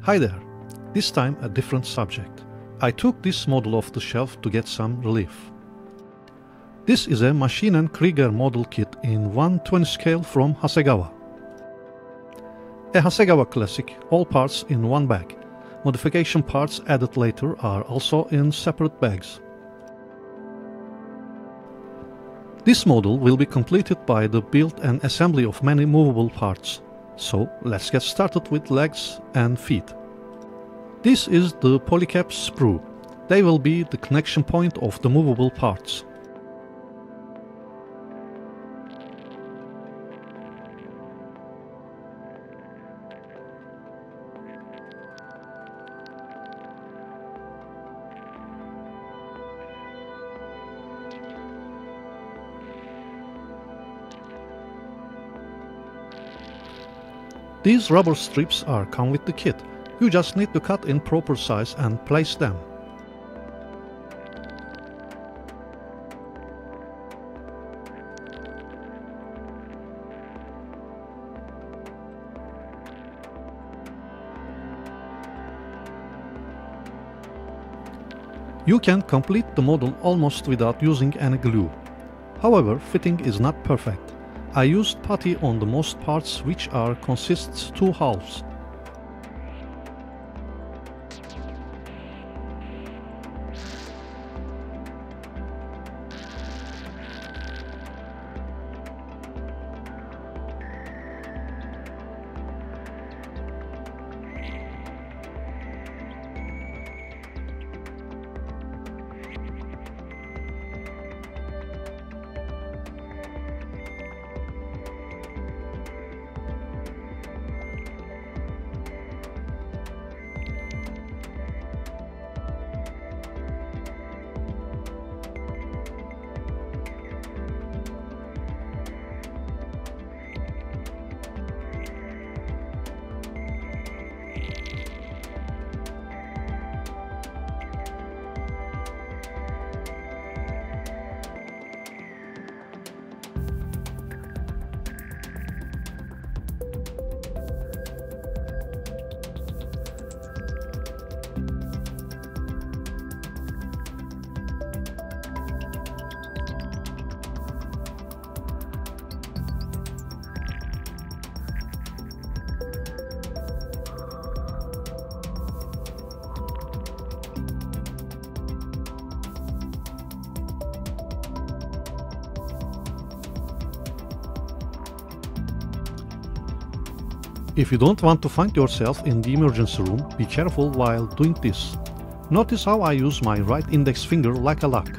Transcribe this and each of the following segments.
Hi there, this time a different subject. I took this model off the shelf to get some relief. This is a Maschinen Krieger model kit in 1/20 scale from Hasegawa. A Hasegawa classic, all parts in one bag. Modification parts added later are also in separate bags. This model will be completed by the build and assembly of many movable parts. So let's get started with legs and feet. This is the polycap sprue. They will be the connection point of the movable parts. These rubber strips come with the kit. You just need to cut in proper size and place them. You can complete the model almost without using any glue. However, fitting is not perfect. I used putty on the most parts, which consists two halves. If you don't want to find yourself in the emergency room, be careful while doing this. Notice how I use my right index finger like a lock.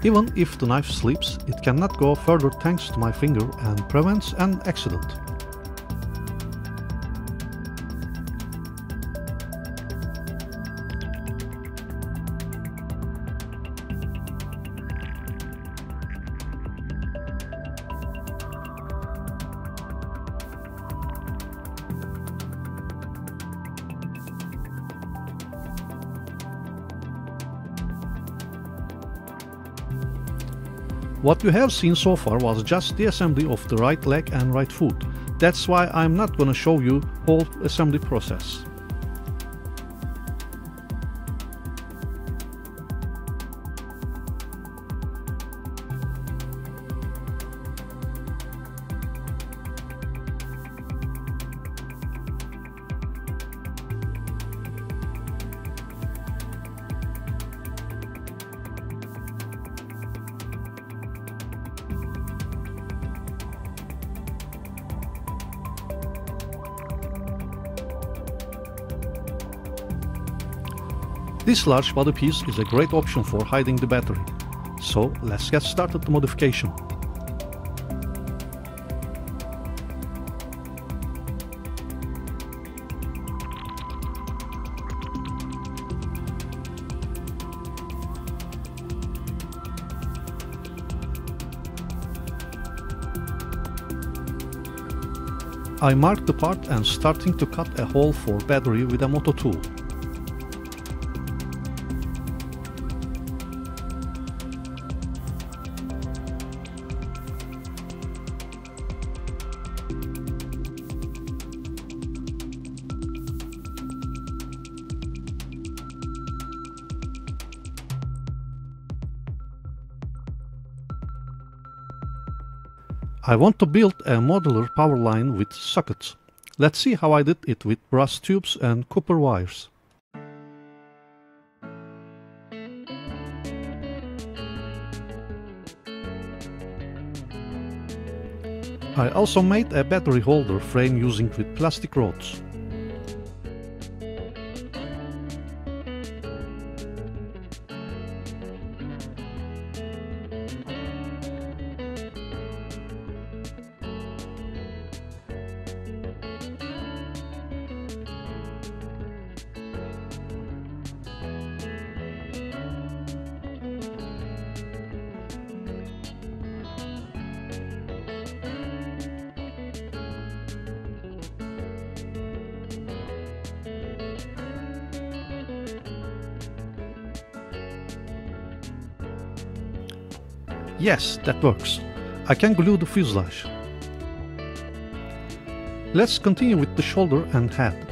Even if the knife slips, it cannot go further thanks to my finger and prevents an accident. What you have seen so far was just the assembly of the right leg and right foot. That's why I'm not gonna show you whole assembly process. This large body piece is a great option for hiding the battery. So let's get started the modification. I marked the part and starting to cut a hole for battery with a moto tool. I want to build a modular power line with sockets. Let's see how I did it with brass tubes and copper wires. I also made a battery holder frame using with plastic rods. Yes, that works. I can glue the fuselage. Let's continue with the shoulder and head.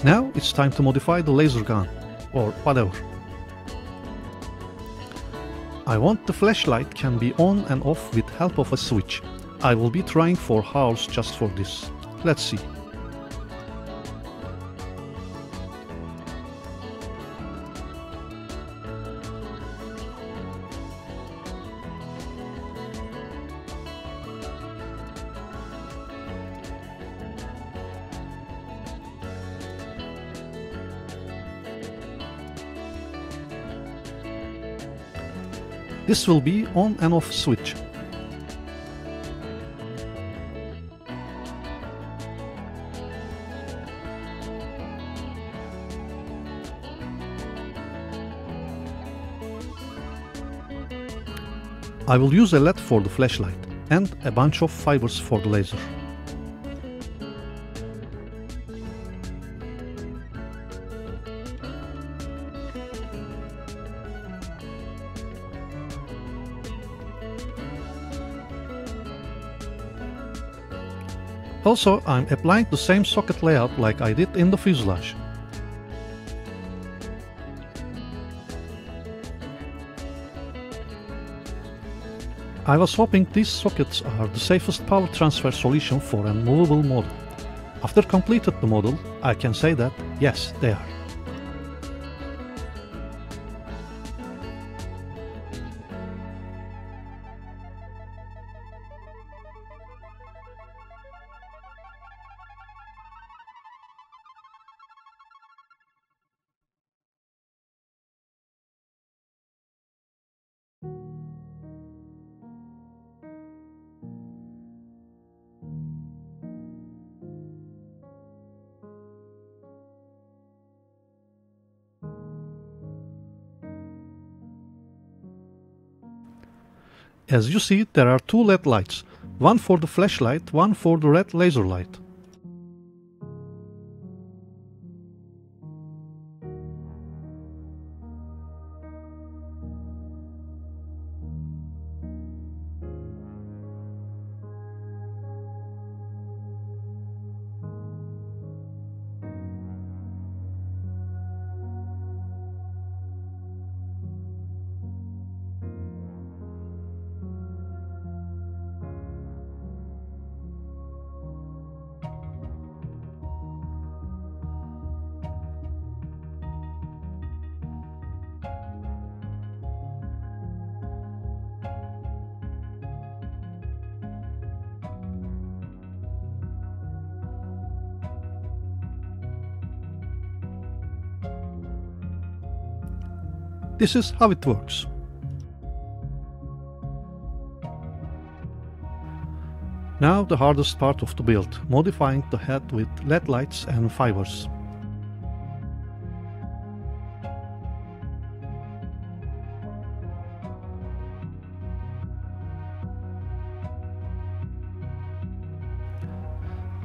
Now it's time to modify the laser gun, or whatever. I want the flashlight can be on and off with help of a switch. I will be trying for hours just for this. Let's see. This will be on and off switch. I will use a LED for the flashlight and a bunch of fibers for the laser. Also, I'm applying the same socket layout like I did in the fuselage. I was hoping these sockets are the safest power transfer solution for a movable model. After completed the model, I can say that yes, they are. As you see, there are two LED lights, one for the flashlight, one for the red laser light. This is how it works. Now the hardest part of the build, modifying the head with LED lights and fibers.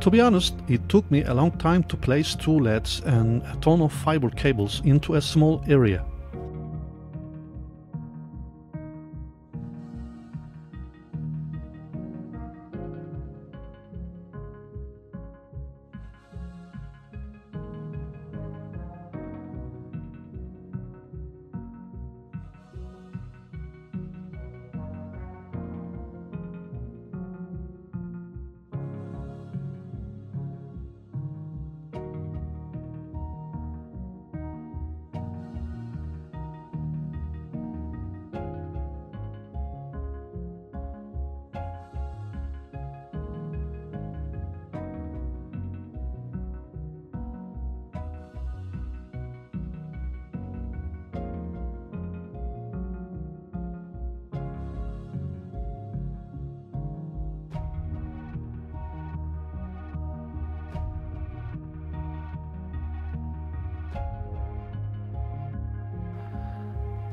To be honest, it took me a long time to place 2 LEDs and a ton of fiber cables into a small area.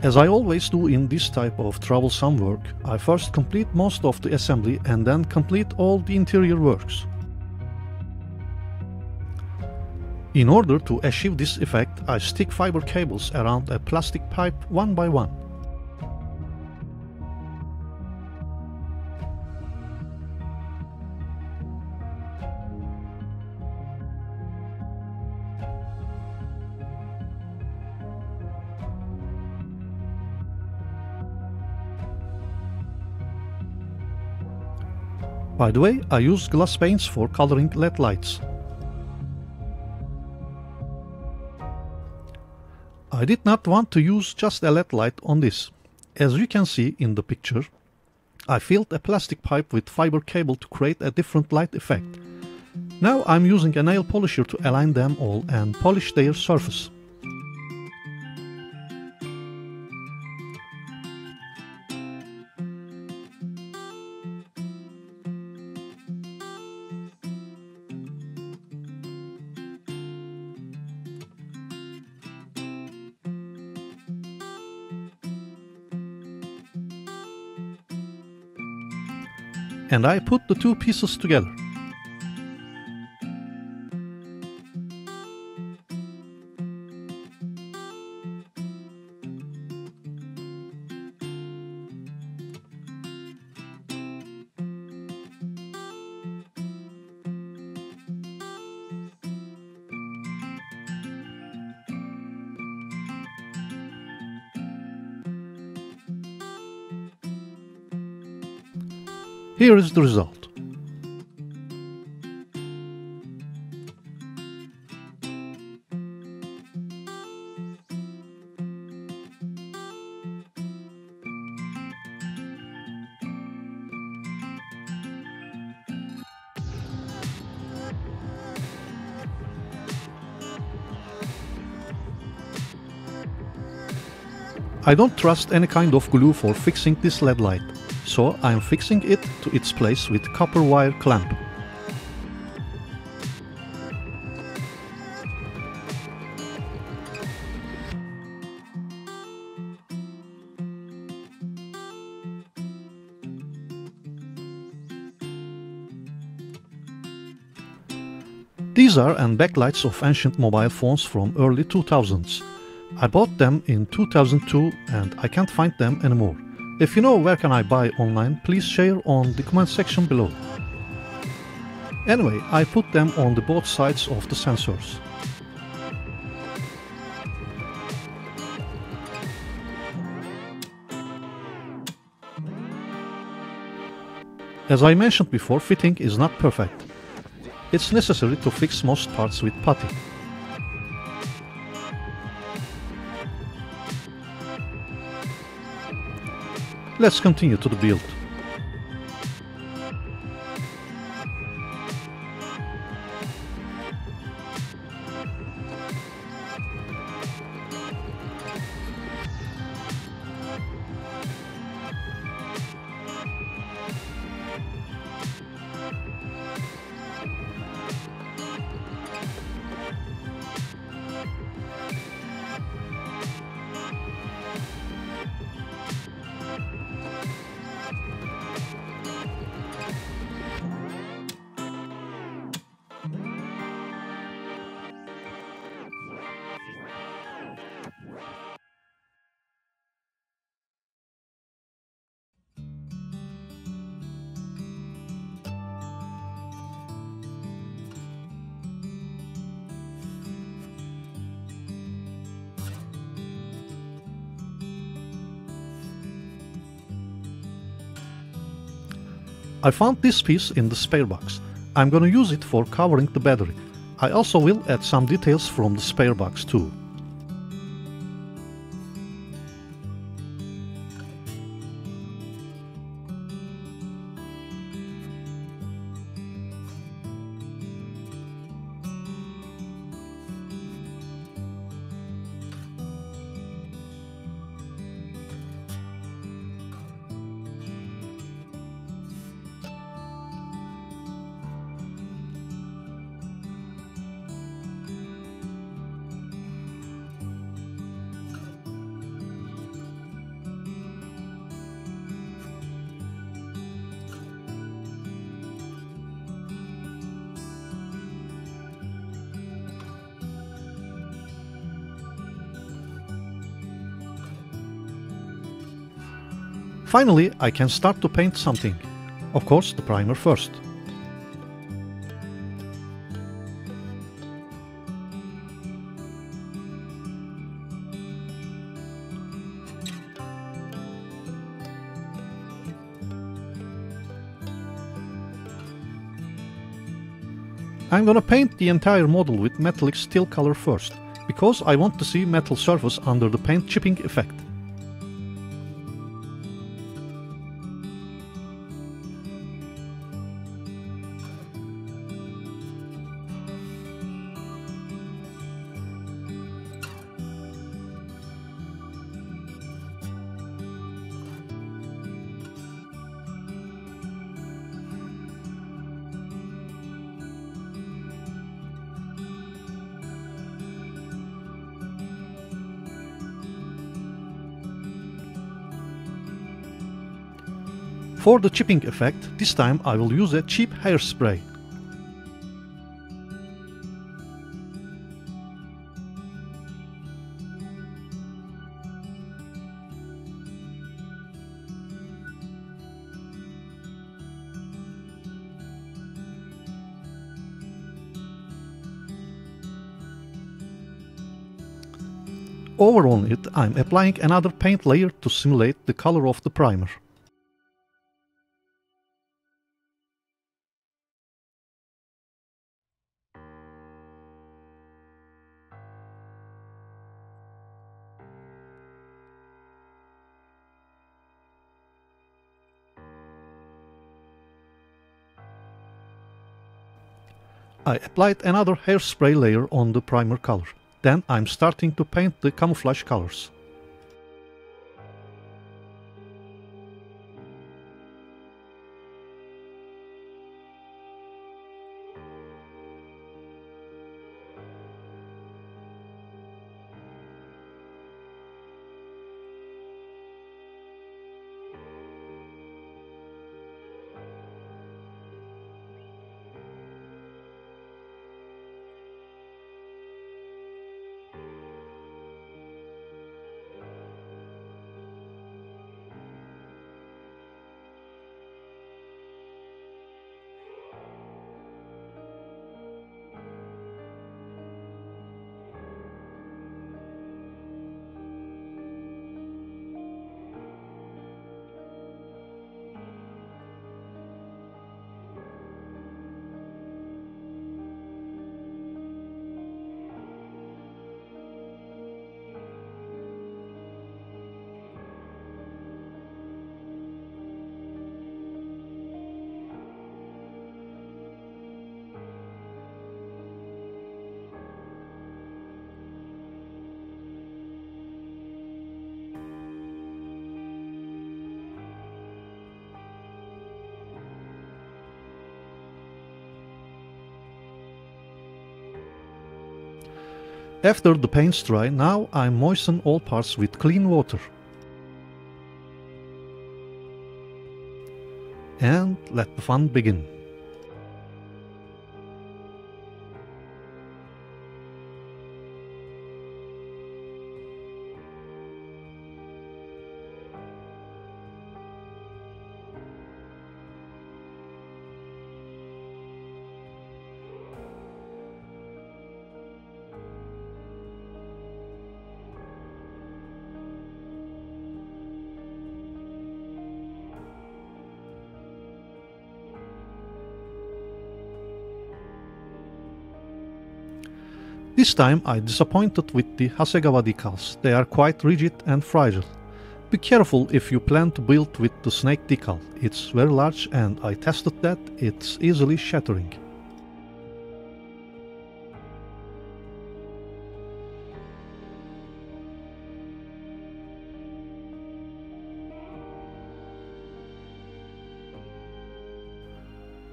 As I always do in this type of troublesome work, I first complete most of the assembly and then complete all the interior works. In order to achieve this effect, I stick fiber cables around a plastic pipe one by one. By the way, I use glass paints for coloring LED lights. I did not want to use just a LED light on this. As you can see in the picture, I filled a plastic pipe with fiber cable to create a different light effect. Now I'm using a nail polisher to align them all and polish their surface. And I put the 2 pieces together. Here is the result. I don't trust any kind of glue for fixing this LED light, so I am fixing it to its place with copper wire clamp. These are backlights of ancient mobile phones from early 2000s. I bought them in 2002 and I can't find them anymore. If you know where can I buy online, please share on the comment section below. Anyway, I put them on the both sides of the sensors. As I mentioned before, fitting is not perfect. It's necessary to fix most parts with putty. Let's continue to the build. I found this piece in the spare box. I'm gonna use it for covering the battery. I also will add some details from the spare box too. Finally, I can start to paint something. Of course, the primer first. I'm gonna paint the entire model with metallic steel color first, because I want to see metal surface under the paint chipping effect. For the chipping effect, this time I will use a cheap hairspray. Over on it, I'm applying another paint layer to simulate the color of the primer. I applied another hairspray layer on the primer color. Then I'm starting to paint the camouflage colors. After the paint's dry, now I moisten all parts with clean water. And let the fun begin. This time I disappointed with the Hasegawa decals, they are quite rigid and fragile. Be careful if you plan to build with the snake decal, it's very large and I tested that, it's easily shattering.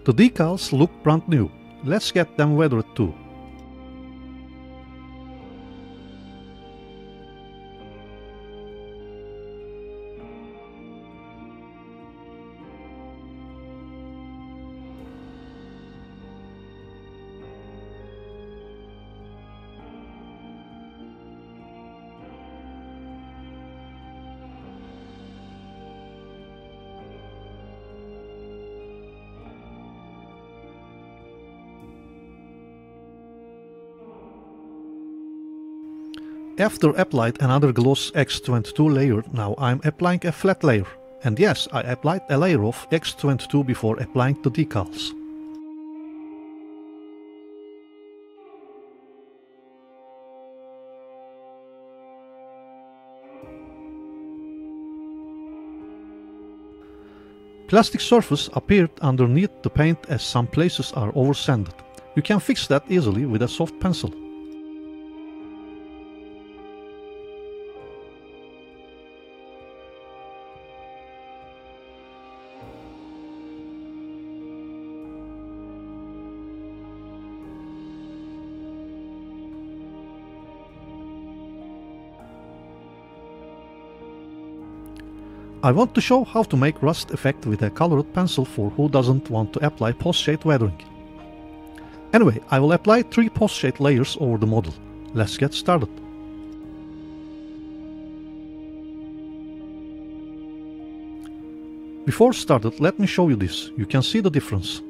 The decals look brand new, let's get them weathered too. After applied another gloss X22 layer, now I'm applying a flat layer. And yes, I applied a layer of X22 before applying the decals. Plastic surface appeared underneath the paint as some places are over-sanded. You can fix that easily with a soft pencil. I want to show how to make rust effect with a colored pencil for who doesn't want to apply post-shade weathering. Anyway, I will apply 3 post-shade layers over the model. Let's get started. Before started, let me show you this. You can see the difference.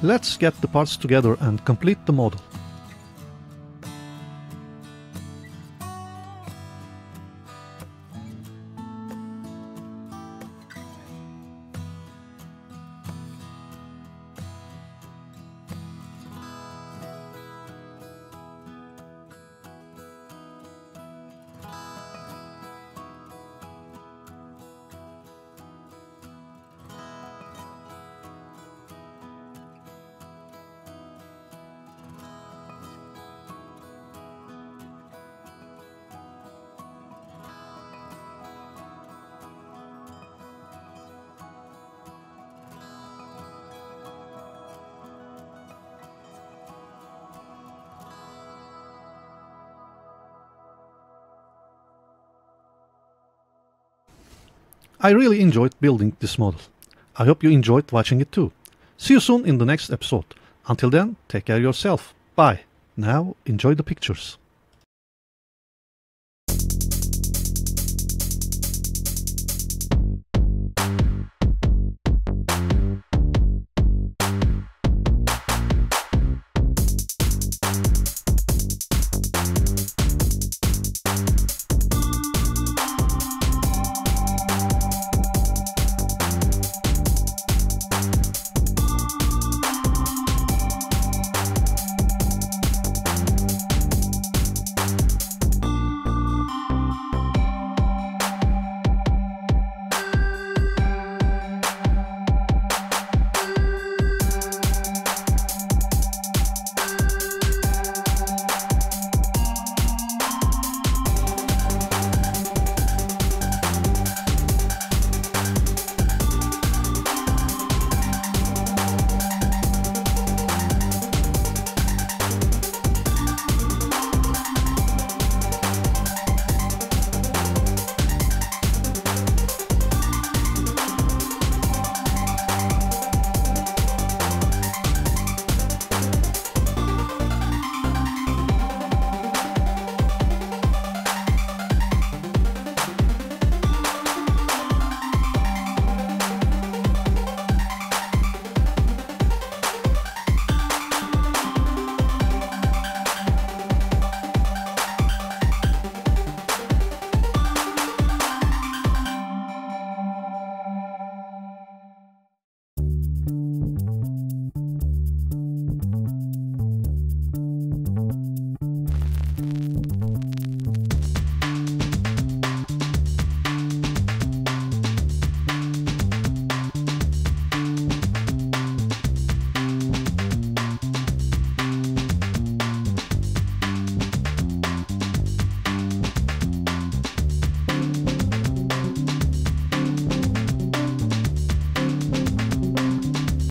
Let's get the parts together and complete the model. I really enjoyed building this model. I hope you enjoyed watching it too. See you soon in the next episode. Until then, take care of yourself. Bye. Now enjoy the pictures.